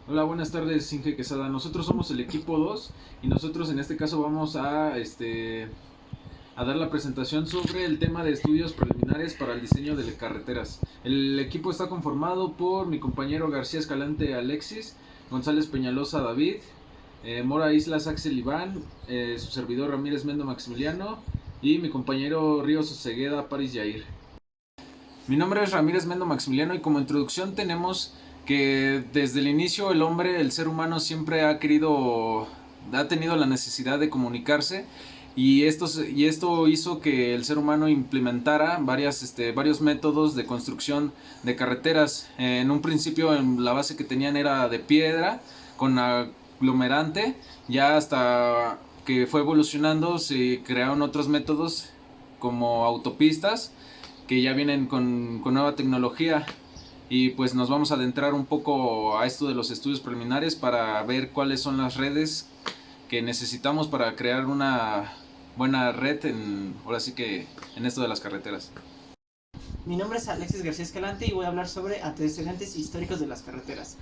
Hola, buenas tardes, Inge Quesada. Nosotros somos el equipo 2 y nosotros en este caso vamos a dar la presentación sobre el tema de estudios preliminares para el diseño de carreteras. El equipo está conformado por mi compañero García Escalante Alexis, González Peñalosa David, Mora Islas Axel Iván, su servidor Ramírez Mendo Maximiliano y mi compañero Ríos Osegueda Paris Yair. Mi nombre es Ramírez Mendo Maximiliano y como introducción tenemos que desde el inicio el hombre, el ser humano siempre ha tenido la necesidad de comunicarse y esto hizo que el ser humano implementara varios métodos de construcción de carreteras. En un principio la base que tenían era de piedra con aglomerante, ya hasta que fue evolucionando se crearon otros métodos como autopistas que ya vienen con nueva tecnología y pues nos vamos a adentrar un poco a esto de los estudios preliminares para ver cuáles son las redes que necesitamos para crear una buena red ahora sí que en esto de las carreteras. Mi nombre es Alexis García Escalante y voy a hablar sobre antecedentes históricos de las carreteras.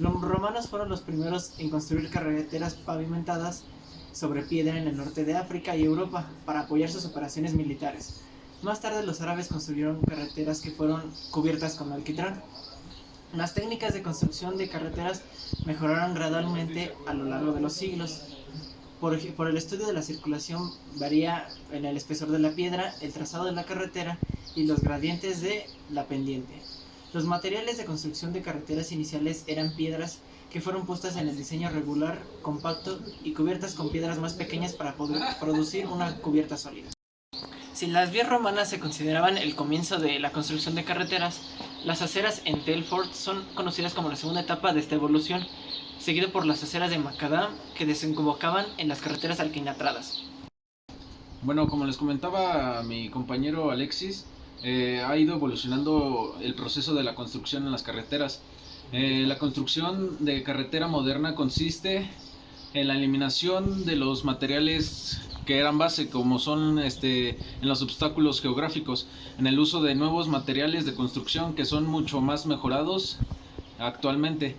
Los romanos fueron los primeros en construir carreteras pavimentadas sobre piedra en el norte de África y Europa para apoyar sus operaciones militares. Más tarde los árabes construyeron carreteras que fueron cubiertas con alquitrán. Las técnicas de construcción de carreteras mejoraron gradualmente a lo largo de los siglos. Por el estudio de la circulación varía en el espesor de la piedra, el trazado de la carretera y los gradientes de la pendiente. Los materiales de construcción de carreteras iniciales eran piedras que fueron puestas en el diseño regular, compacto y cubiertas con piedras más pequeñas para poder producir una cubierta sólida. Si las vías romanas se consideraban el comienzo de la construcción de carreteras, las aceras en Telford son conocidas como la segunda etapa de esta evolución, seguido por las aceras de Macadam que desembocaban en las carreteras alquinatradas. Bueno, como les comentaba mi compañero Alexis, ha ido evolucionando el proceso de la construcción en las carreteras. La construcción de carretera moderna consiste en la eliminación de los materiales que eran base, como son en los obstáculos geográficos, en el uso de nuevos materiales de construcción que son mucho más mejorados actualmente.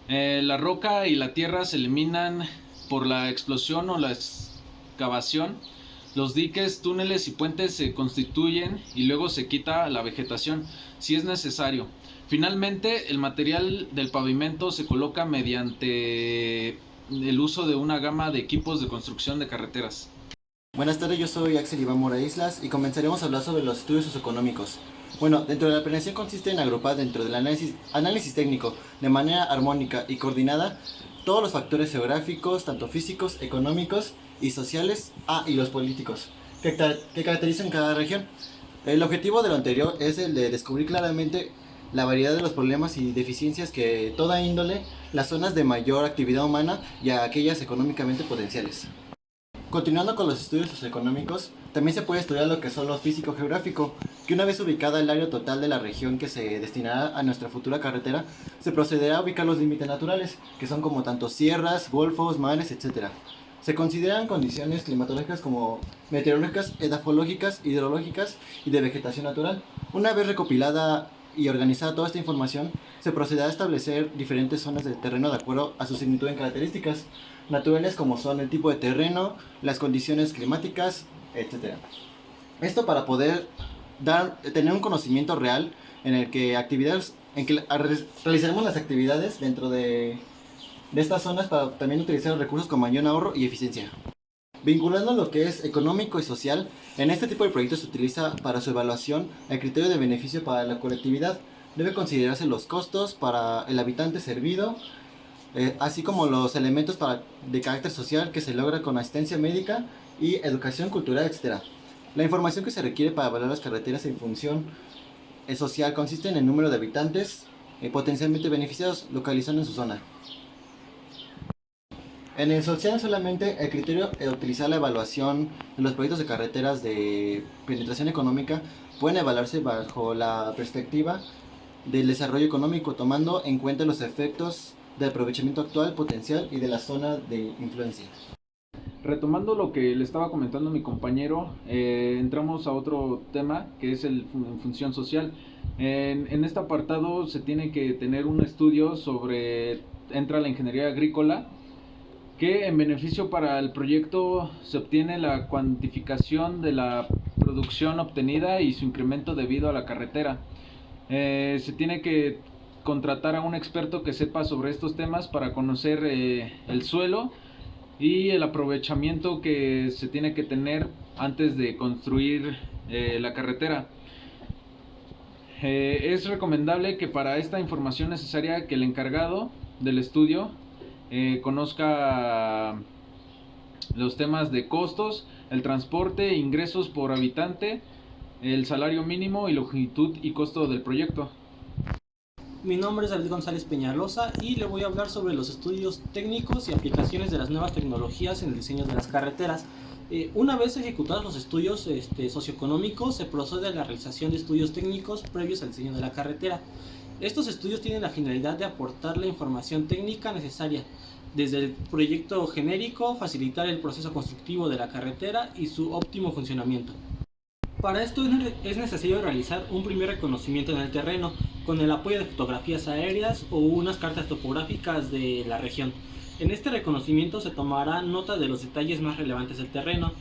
La roca y la tierra se eliminan por la explosión o la excavación. Los diques, túneles y puentes se constituyen y luego se quita la vegetación si es necesario. Finalmente, el material del pavimento se coloca mediante el uso de una gama de equipos de construcción de carreteras. Buenas tardes, yo soy Axel Iván Mora Islas y comenzaremos a hablar sobre los estudios socioeconómicos. Bueno, dentro de la planeación consiste en agrupar dentro del análisis técnico de manera armónica y coordinada todos los factores geográficos, tanto físicos, económicos y sociales, y los políticos, que caracterizan cada región. El objetivo de lo anterior es el de descubrir claramente la variedad de los problemas y deficiencias que toda índole, las zonas de mayor actividad humana y a aquellas económicamente potenciales. Continuando con los estudios socioeconómicos, también se puede estudiar lo que son los físico-geográfico, que una vez ubicada el área total de la región que se destinará a nuestra futura carretera, se procederá a ubicar los límites naturales, que son como tanto sierras, golfos, mares, etc. Se consideran condiciones climatológicas como meteorológicas, edafológicas, hidrológicas y de vegetación natural. Una vez recopilada y organizada toda esta información, se procederá a establecer diferentes zonas de terreno de acuerdo a su similitud en características naturales como son el tipo de terreno, las condiciones climáticas, etcétera. Esto para poder tener un conocimiento real en el que realizaremos las actividades dentro de estas zonas para también utilizar los recursos con mayor ahorro y eficiencia. Vinculando lo que es económico y social, en este tipo de proyectos se utiliza para su evaluación el criterio de beneficio para la colectividad. Debe considerarse los costos para el habitante servido, así como los elementos de carácter social que se logra con asistencia médica y educación cultural, etc. La información que se requiere para evaluar las carreteras en función social consiste en el número de habitantes potencialmente beneficiados localizando en su zona. En el social solamente el criterio de utilizar la evaluación de los proyectos de carreteras de penetración económica pueden evaluarse bajo la perspectiva del desarrollo económico, tomando en cuenta los efectos del aprovechamiento actual, potencial y de la zona de influencia. Retomando lo que le estaba comentando mi compañero, entramos a otro tema que es en función social. En este apartado se tiene que tener un estudio sobre, entra la ingeniería agrícola, que en beneficio para el proyecto se obtiene la cuantificación de la producción obtenida y su incremento debido a la carretera. Se tiene que contratar a un experto que sepa sobre estos temas para conocer el suelo y el aprovechamiento que se tiene que tener antes de construir la carretera. Es recomendable que para esta información necesaria que el encargado del estudio conozca los temas de costos, el transporte, ingresos por habitante, el salario mínimo y longitud y costo del proyecto. Mi nombre es David González Peñalosa y le voy a hablar sobre los estudios técnicos y aplicaciones de las nuevas tecnologías en el diseño de las carreteras. Una vez ejecutados los estudios socioeconómicos, se procede a la realización de estudios técnicos previos al diseño de la carretera. Estos estudios tienen la finalidad de aportar la información técnica necesaria, desde el proyecto genérico, facilitar el proceso constructivo de la carretera y su óptimo funcionamiento. Para esto es necesario realizar un primer reconocimiento en el terreno, con el apoyo de fotografías aéreas o unas cartas topográficas de la región. En este reconocimiento se tomará nota de los detalles más relevantes del terreno,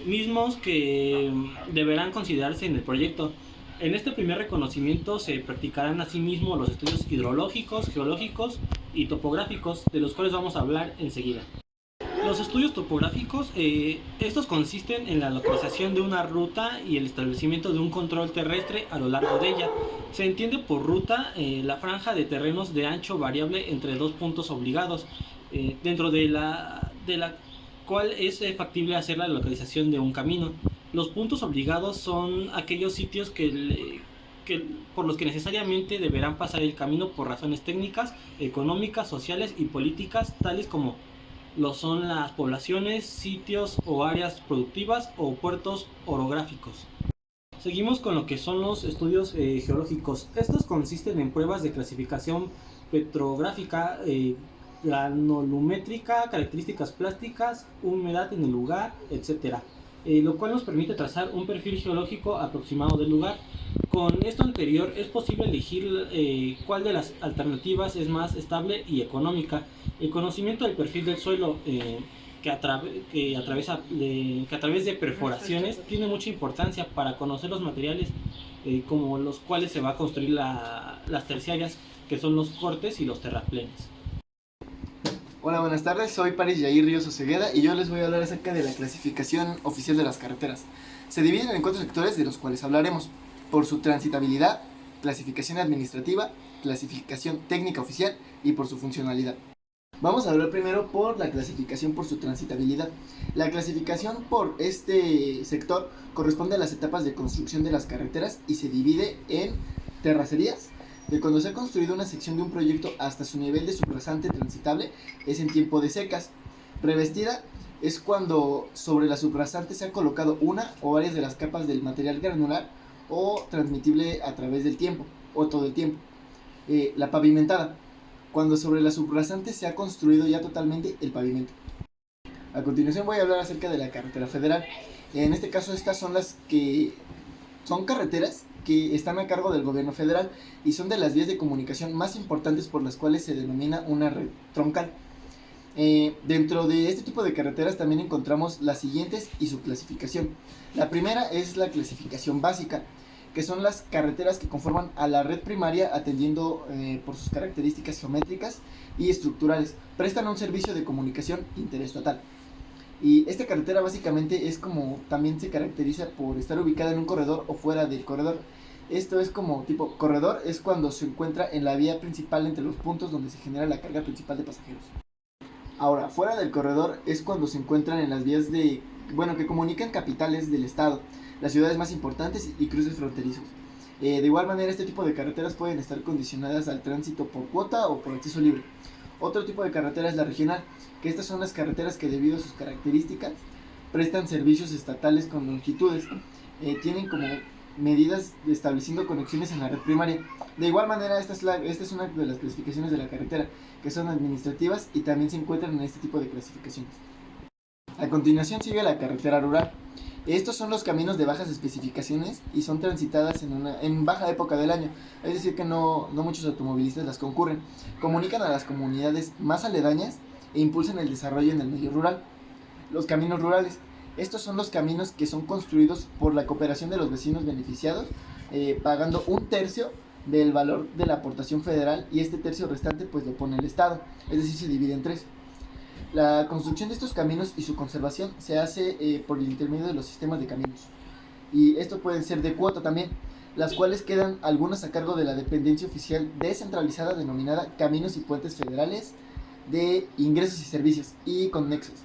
mismos que deberán considerarse en el proyecto. En este primer reconocimiento se practicarán asimismo los estudios hidrológicos, geológicos y topográficos, de los cuales vamos a hablar enseguida. Los estudios topográficos, estos consisten en la localización de una ruta y el establecimiento de un control terrestre a lo largo de ella. Se entiende por ruta la franja de terrenos de ancho variable entre dos puntos obligados, dentro de la cual es factible hacer la localización de un camino. Los puntos obligados son aquellos sitios por los que necesariamente deberán pasar el camino por razones técnicas, económicas, sociales y políticas, tales como lo son las poblaciones, sitios o áreas productivas o puertos orográficos. Seguimos con lo que son los estudios geológicos. Estos consisten en pruebas de clasificación petrográfica, granulumétrica, características plásticas, humedad en el lugar, etc. Lo cual nos permite trazar un perfil geológico aproximado del lugar. Con esto anterior es posible elegir cuál de las alternativas es más estable y económica. El conocimiento del perfil del suelo que a través de perforaciones tiene mucha importancia para conocer los materiales como los cuales se va a construir las terciarias, que son los cortes y los terraplenes. Hola, buenas tardes, soy Paris Yair Ríos Osegueda y yo les voy a hablar acerca de la clasificación oficial de las carreteras. Se dividen en 4 sectores de los cuales hablaremos: por su transitabilidad, clasificación administrativa, clasificación técnica oficial y por su funcionalidad. Vamos a hablar primero por la clasificación por su transitabilidad. La clasificación por este sector corresponde a las etapas de construcción de las carreteras y se divide en terracerías, de cuando se ha construido una sección de un proyecto hasta su nivel de subrasante transitable, es en tiempo de secas. Revestida es cuando sobre la subrasante se ha colocado una o varias de las capas del material granular o transmitible a través del tiempo o todo el tiempo. La pavimentada, cuando sobre la subrasante se ha construido ya totalmente el pavimento. A continuación voy a hablar acerca de la carretera federal. En este caso estas son las que son carreteras que están a cargo del gobierno federal y son de las vías de comunicación más importantes por las cuales se denomina una red troncal. Dentro de este tipo de carreteras también encontramos las siguientes y su clasificación. La primera es la clasificación básica, que son las carreteras que conforman a la red primaria atendiendo por sus características geométricas y estructurales. Prestan un servicio de comunicación interestatal. Y esta carretera básicamente es como también se caracteriza por estar ubicada en un corredor o fuera del corredor. Esto es como tipo corredor, es cuando se encuentra en la vía principal entre los puntos donde se genera la carga principal de pasajeros. Ahora, fuera del corredor es cuando se encuentran en las vías que comunican capitales del estado, las ciudades más importantes y cruces fronterizos. De igual manera, este tipo de carreteras pueden estar condicionadas al tránsito por cuota o por acceso libre. Otro tipo de carretera es la regional, que estas son las carreteras que debido a sus características prestan servicios estatales con longitudes, tienen como medidas estableciendo conexiones en la red primaria. De igual manera, esta es una de las clasificaciones de la carretera, que son administrativas y también se encuentran en este tipo de clasificaciones. A continuación sigue la carretera rural. Estos son los caminos de bajas especificaciones y son transitadas en baja época del año, es decir que no muchos automovilistas las concurren. Comunican a las comunidades más aledañas e impulsan el desarrollo en el medio rural. Los caminos rurales. Estos son los caminos que son construidos por la cooperación de los vecinos beneficiados, pagando un tercio del valor de la aportación federal y este tercio restante pues lo pone el Estado, es decir se divide en tres. La construcción de estos caminos y su conservación se hace por el intermedio de los sistemas de caminos. Y esto puede ser de cuota también, las cuales quedan algunas a cargo de la dependencia oficial descentralizada denominada Caminos y Puentes Federales de Ingresos y Servicios y Conexos,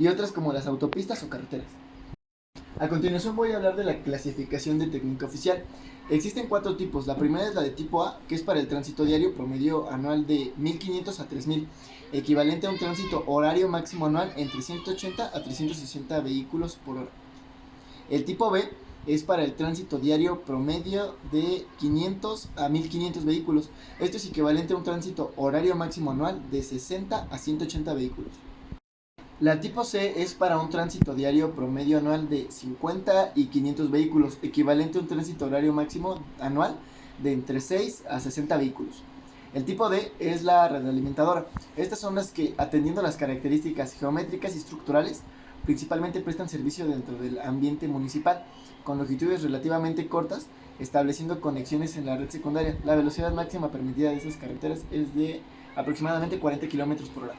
y otras como las autopistas o carreteras. A continuación voy a hablar de la clasificación de técnica oficial. Existen 4 tipos. La primera es la de tipo A, que es para el tránsito diario promedio anual de 1500 a 3000, equivalente a un tránsito horario máximo anual entre 180 a 360 vehículos por hora. El tipo B es para el tránsito diario promedio de 500 a 1500 vehículos. Esto es equivalente a un tránsito horario máximo anual de 60 a 180 vehículos. La tipo C es para un tránsito diario promedio anual de 50 y 500 vehículos, equivalente a un tránsito horario máximo anual de entre 6 a 60 vehículos. El tipo D es la retroalimentadora. Estas son las que, atendiendo las características geométricas y estructurales, principalmente prestan servicio dentro del ambiente municipal, con longitudes relativamente cortas, estableciendo conexiones en la red secundaria. La velocidad máxima permitida de esas carreteras es de aproximadamente 40 km por hora.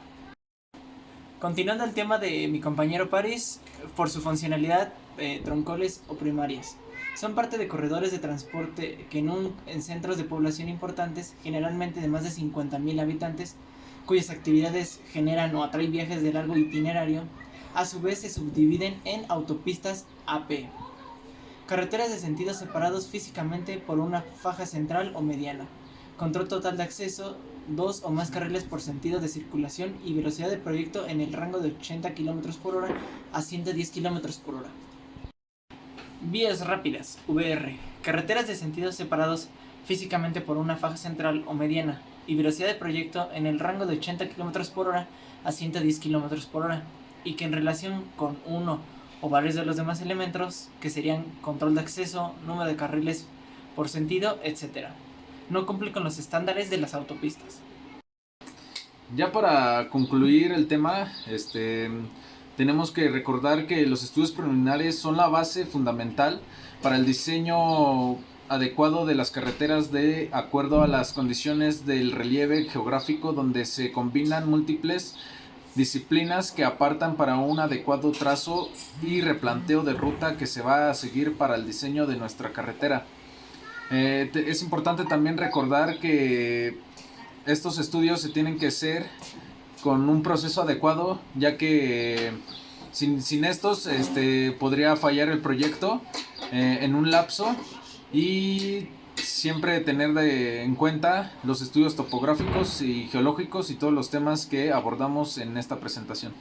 Continuando el tema de mi compañero Paris, por su funcionalidad, troncoles o primarias. Son parte de corredores de transporte que en centros de población importantes, generalmente de más de 50.000 habitantes, cuyas actividades generan o atraen viajes de largo itinerario, a su vez se subdividen en autopistas AP. Carreteras de sentidos separados físicamente por una faja central o mediana. Control total de acceso, 2 o más carriles por sentido de circulación y velocidad de proyecto en el rango de 80 km por hora a 110 km por hora. Vías rápidas, VR. Carreteras de sentidos separados físicamente por una faja central o mediana y velocidad de proyecto en el rango de 80 km por hora a 110 km por hora y que en relación con uno o varios de los demás elementos, que serían control de acceso, número de carriles por sentido, etc., no cumple con los estándares de las autopistas. Ya para concluir el tema, tenemos que recordar que los estudios preliminares son la base fundamental para el diseño adecuado de las carreteras de acuerdo a las condiciones del relieve geográfico, donde se combinan múltiples disciplinas que apartan para un adecuado trazo y replanteo de ruta que se va a seguir para el diseño de nuestra carretera. Es importante también recordar que estos estudios se tienen que hacer con un proceso adecuado, ya que sin estos podría fallar el proyecto en un lapso, y siempre tener en cuenta los estudios topográficos y geológicos y todos los temas que abordamos en esta presentación.